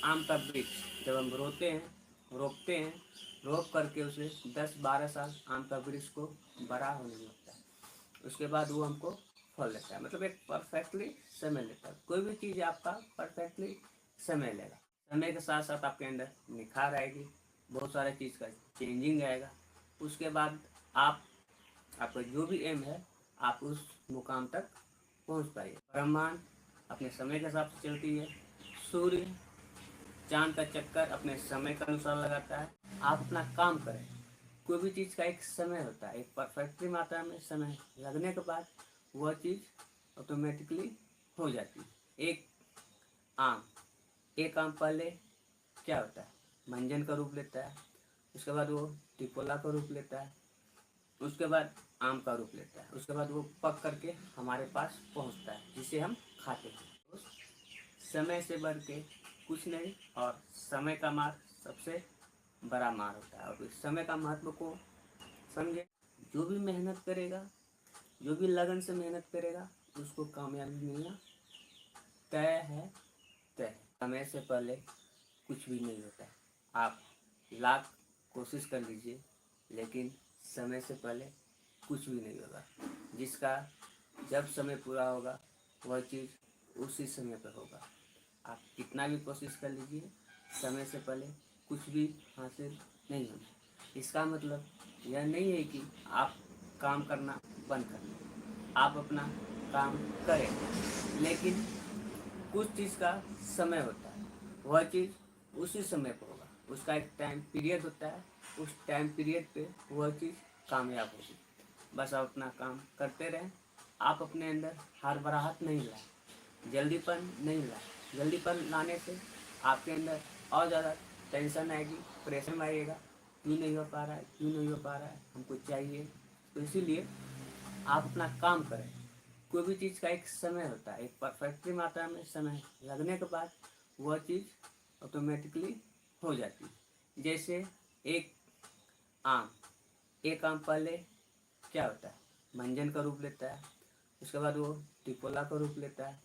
आम का वृक्ष जब हम रोपते हैं, रोप करके उसे 10-12 साल आम का वृक्ष को बड़ा होने लगता है। उसके बाद वो हमको फल देता है। मतलब एक परफेक्टली समय लेता है। कोई भी चीज़ आपका परफेक्टली समय लेगा। समय के साथ साथ आपके अंदर निखार आएगी, बहुत सारे चीज़ का चेंजिंग आएगा। उसके बाद आपका जो भी एम है आप उस मुकाम तक पहुंच पाइए। ब्रह्मांड अपने समय के हिसाब से चलती है। सूर्य चांद का चक्कर अपने समय के अनुसार लगाता है। आप अपना काम करें। कोई भी चीज़ का एक समय होता है, एक परफेक्टली मात्रा में समय लगने के बाद वह चीज़ ऑटोमेटिकली हो जाती है। आम एक आम पहले क्या होता है, मंजन का रूप लेता है। उसके बाद वो टिकोला का रूप लेता है। उसके बाद आम का रूप लेता है। उसके बाद वो पक करके हमारे पास पहुंचता है, जिसे हम खाते हैं। तो समय से बढ़ के कुछ नहीं, और समय का मार सबसे बड़ा मार होता है। और इस समय का महत्व को समझे। जो भी मेहनत करेगा, जो भी लगन से मेहनत करेगा, उसको कामयाबी मिलना तय है। तय समय से पहले कुछ भी नहीं होता है। आप लाख कोशिश कर लीजिए, लेकिन समय से पहले कुछ भी नहीं होगा। जिसका जब समय पूरा होगा वह चीज़ उसी समय पर होगा। आप कितना भी कोशिश कर लीजिए, समय से पहले कुछ भी हासिल नहीं होगा। इसका मतलब यह नहीं है कि आप काम करना बंद कर दें। आप अपना काम करें, लेकिन कुछ चीज़ का समय होता है। वह चीज़ उसी समय पर होगा। उसका एक टाइम पीरियड होता है। उस टाइम पीरियड पे वह चीज़ कामयाब होगी। बस आप अपना काम करते रहें। आप अपने अंदर हड़बड़ाहट नहीं लाएं, जल्दीपन नहीं लाएं। जल्दीपन लाने से आपके अंदर और ज़्यादा टेंशन आएगी, प्रेशर आएगा। क्यों नहीं हो पा रहा है, क्यों नहीं हो पा रहा है, हमको चाहिए। तो इसीलिए आप अपना काम करें। कोई भी चीज़ का एक समय होता है, एक परफेक्टली मात्रा में समय लगने के बाद वह चीज़ ऑटोमेटिकली हो जाती है। जैसे एक आम एक आम पहले क्या होता है, मंजन का रूप लेता है। उसके बाद वो टिकोला का रूप लेता है।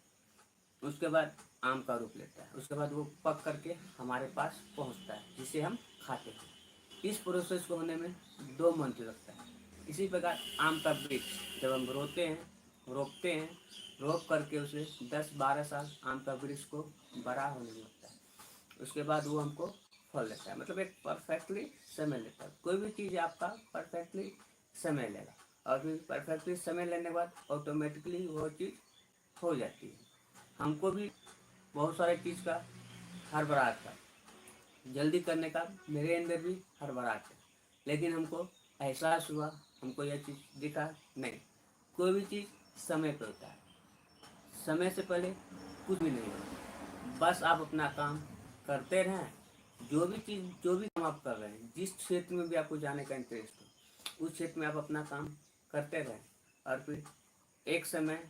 उसके बाद आम का रूप लेता है। उसके बाद वो पक करके हमारे पास पहुंचता है, जिसे हम खाते हैं। इस प्रोसेस को होने में 2 मंथ लगता है। इसी प्रकार आम का वृक्ष जब हम रोपते हैं, रोप करके उसे 10-12 साल आम का वृक्ष को बड़ा होने लगता है। उसके बाद वो हमको फल देता है। मतलब एक परफेक्टली समय लेता है। कोई भी चीज़ आपका परफेक्टली समय लेगा, और फिर परफेक्टली समय लेने के बाद ऑटोमेटिकली वो चीज़ हो जाती है। हमको भी बहुत सारे चीज़ का हड़बड़ाहट था, जल्दी करने का मेरे अंदर भी हड़बड़ाहट है। लेकिन हमको एहसास हुआ, हमको यह चीज़ दिखा नहीं, कोई भी चीज़ समय पे होता है। समय से पहले कुछ भी नहीं होता। बस आप अपना काम करते रहें। जो भी काम आप कर रहे हैं, जिस क्षेत्र में भी आपको जाने का इंटरेस्ट हो, उस क्षेत्र में आप अपना काम करते रहें। और फिर एक समय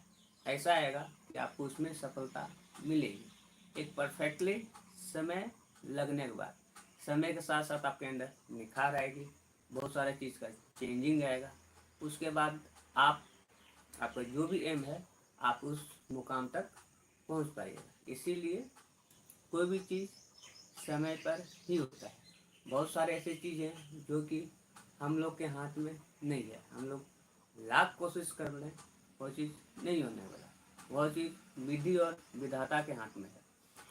ऐसा आएगा कि आपको उसमें सफलता मिलेगी। एक परफेक्टली समय लगने के बाद समय के साथ साथ आपके अंदर निखार आएगी, बहुत सारे चीज़ का चेंजिंग आएगा। उसके बाद आपका जो भी एम है आप उस मुकाम तक पहुंच पाइएगा। इसीलिए कोई भी चीज़ समय पर ही होता है। बहुत सारे ऐसी चीज़ हैं जो कि हम लोग के हाथ में नहीं है। हम लोग लाख कोशिश कर लें, वो चीज़ नहीं होने वाला। वह चीज़ विधि और विधाता के हाथ में है।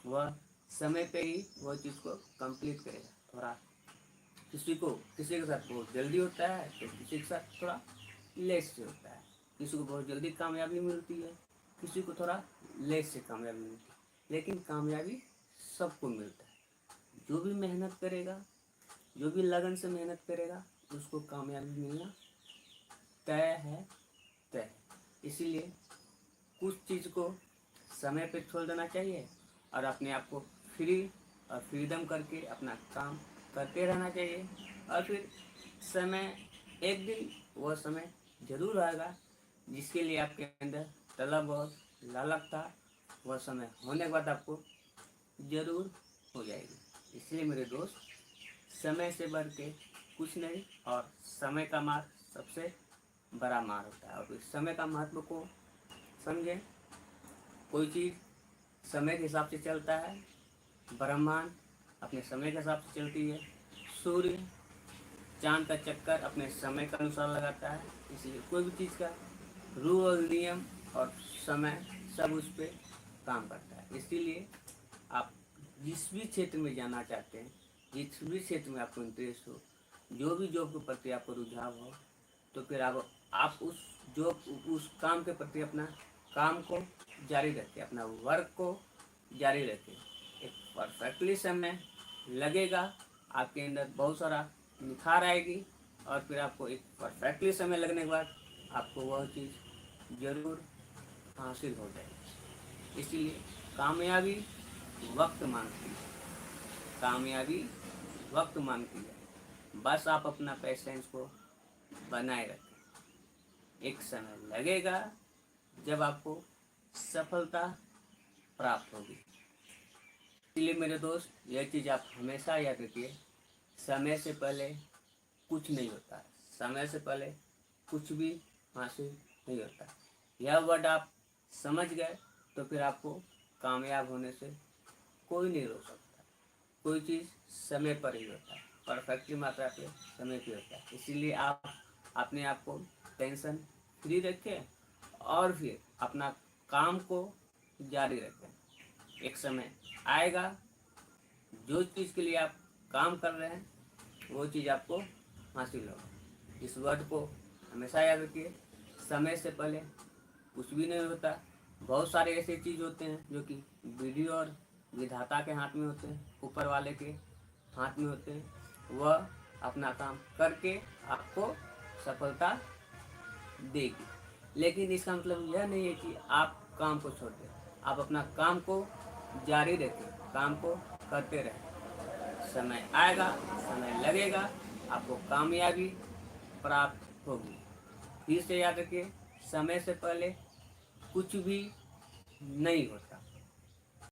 वह समय पे ही वह चीज़ को कंप्लीट करेगा। थोड़ा किसी के साथ बहुत जल्दी होता है, तो किसी के साथ थोड़ा लेट से होता है। किसी को बहुत जल्दी कामयाबी मिलती है, किसी को थोड़ा लेट से कामयाबी मिलती है। लेकिन कामयाबी सबको मिलता है। जो भी मेहनत करेगा, जो भी लगन से मेहनत करेगा, उसको कामयाबी मिलना तय है। तय। इसीलिए कुछ चीज़ को समय पे छोड़ देना चाहिए, और अपने आप को फ्री और फ्रीडम करके अपना काम करते रहना चाहिए। और फिर समय एक दिन वह समय जरूर आएगा जिसके लिए आपके अंदर तलब और लालच था। वह समय होने के बाद आपको जरूर हो जाएगी। इसलिए मेरे दोस्त, समय से बढ़ के कुछ नहीं, और समय का मार सबसे बड़ा मार होता है। और इस समय का महत्व को समझें। कोई चीज़ समय के हिसाब से चलता है, ब्रह्मांड अपने समय के हिसाब से चलती है, सूर्य चांद का चक्कर अपने समय के अनुसार लगाता है। इसलिए कोई भी चीज़ का रूल और नियम और समय सब उस पर काम करता है। इसीलिए आप जिस भी क्षेत्र में जाना चाहते हैं, जिस भी क्षेत्र में आपको इंटरेस्ट हो, जो भी जॉब के प्रति आपको रुझाव हो, तो फिर आप उस जॉब उस काम के प्रति अपना काम को जारी रखें, अपना वर्क को जारी रखें। एक परफेक्टली समय लगेगा, आपके अंदर बहुत सारा निखार आएगी, और फिर आपको एक परफेक्टली समय लगने के बाद आपको वह चीज़ जरूर हासिल हो जाएगी। इसीलिए कामयाबी वक्त मांगती है, कामयाबी वक्त मांगती है। बस आप अपना पेशेंस को बनाए रखें, एक समय लगेगा जब आपको सफलता प्राप्त होगी। इसलिए मेरे दोस्त, यह चीज़ आप हमेशा याद रखिए, समय से पहले कुछ नहीं होता है, समय से पहले कुछ भी हासिल नहीं होता। यह वर्ड आप समझ गए तो फिर आपको कामयाब होने से कोई नहीं रोक सकता। कोई चीज़ समय पर ही होता है, परफेक्टली मात्रा पे समय पे होता है। इसीलिए आप अपने आप को टेंशन फ्री रखें और फिर अपना काम को जारी रखें। एक समय आएगा, जो चीज़ के लिए आप काम कर रहे हैं वो चीज़ आपको हासिल होगा। इस वर्ड को हमेशा याद रखिए, समय से पहले कुछ भी नहीं होता। बहुत सारे ऐसे चीज़ होते हैं जो कि विधि और विधाता के हाथ में होते हैं, ऊपर वाले के हाथ में होते हैं। वह अपना काम करके आपको सफलता देगी, लेकिन इसका मतलब यह नहीं है कि आप काम को छोड़ दें। आप अपना काम को जारी रखें, काम को करते रहें। समय आएगा, समय लगेगा, आपको कामयाबी प्राप्त होगी। फिर से याद रखिए, समय से पहले कुछ भी नहीं होता।